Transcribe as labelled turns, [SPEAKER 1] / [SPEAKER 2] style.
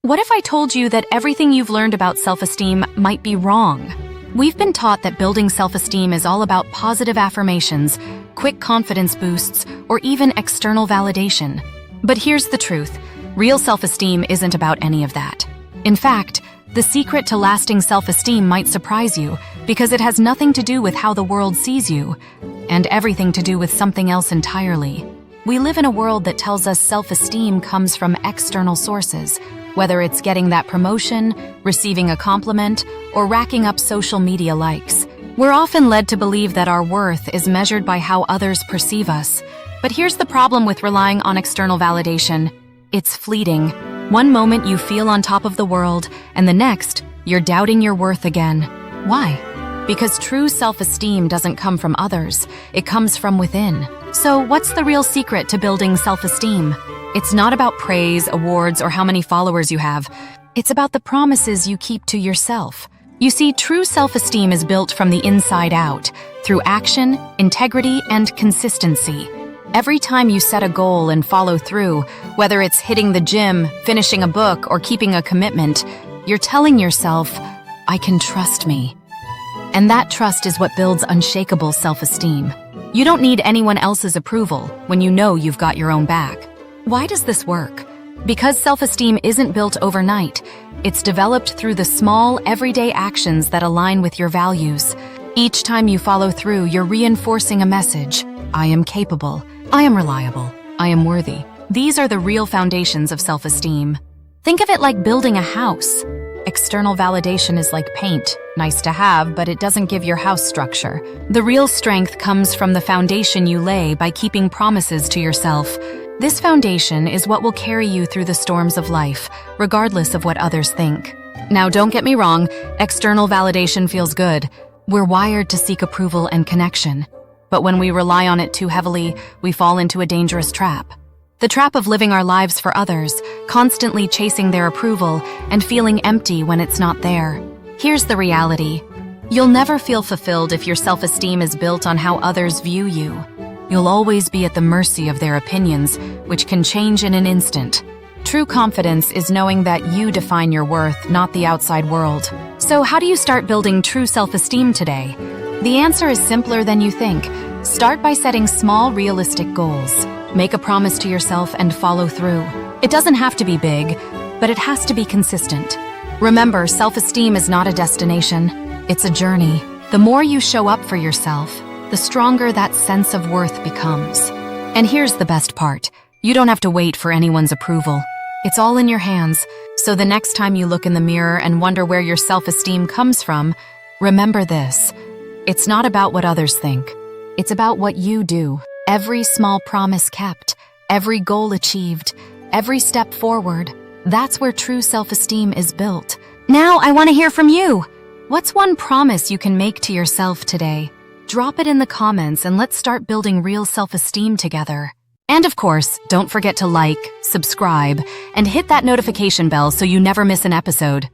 [SPEAKER 1] What if I told you that everything you've learned about self-esteem might be wrong? We've been taught that building self-esteem is all about positive affirmations, quick confidence boosts, or even external validation. But here's the truth. Real self-esteem isn't about any of that. In fact, the secret to lasting self-esteem might surprise you because it has nothing to do with how the world sees you, and everything to do with something else entirely. We live in a world that tells us self-esteem comes from external sources, whether it's getting that promotion, receiving a compliment, or racking up social media likes. We're often led to believe that our worth is measured by how others perceive us. But here's the problem with relying on external validation. It's fleeting. One moment you feel on top of the world, and the next, you're doubting your worth again. Why? Because true self-esteem doesn't come from others, it comes from within. So what's the real secret to building self-esteem? It's not about praise, awards, or how many followers you have. It's about the promises you keep to yourself. You see, true self-esteem is built from the inside out, through action, integrity, and consistency. Every time you set a goal and follow through, whether it's hitting the gym, finishing a book, or keeping a commitment, you're telling yourself, I can trust me. And that trust is what builds unshakable self-esteem. You don't need anyone else's approval when you know you've got your own back. Why does this work? Because self-esteem isn't built overnight. It's developed through the small, everyday actions that align with your values. Each time you follow through, you're reinforcing a message. I am capable. I am reliable. I am worthy. These are the real foundations of self-esteem. Think of it like building a house. External validation is like paint. Nice to have, but it doesn't give your house structure. The real strength comes from the foundation you lay by keeping promises to yourself. This foundation is what will carry you through the storms of life, regardless of what others think. Now, don't get me wrong, external validation feels good. We're wired to seek approval and connection. But when we rely on it too heavily, we fall into a dangerous trap. The trap of living our lives for others, constantly chasing their approval and feeling empty when it's not there. Here's the reality. You'll never feel fulfilled if your self-esteem is built on how others view you. You'll always be at the mercy of their opinions, which can change in an instant. True confidence is knowing that you define your worth, not the outside world. So how do you start building true self-esteem today? The answer is simpler than you think. Start by setting small, realistic goals. Make a promise to yourself and follow through. It doesn't have to be big, but it has to be consistent. Remember, self-esteem is not a destination. It's a journey. The more you show up for yourself, the stronger that sense of worth becomes. And here's the best part. You don't have to wait for anyone's approval. It's all in your hands. So the next time you look in the mirror and wonder where your self-esteem comes from, remember this. It's not about what others think. It's about what you do. Every small promise kept, every goal achieved, every step forward. That's where true self-esteem is built. Now I want to hear from you. What's one promise you can make to yourself today? Drop it in the comments and let's start building real self-esteem together. And of course, don't forget to like, subscribe, and hit that notification bell so you never miss an episode.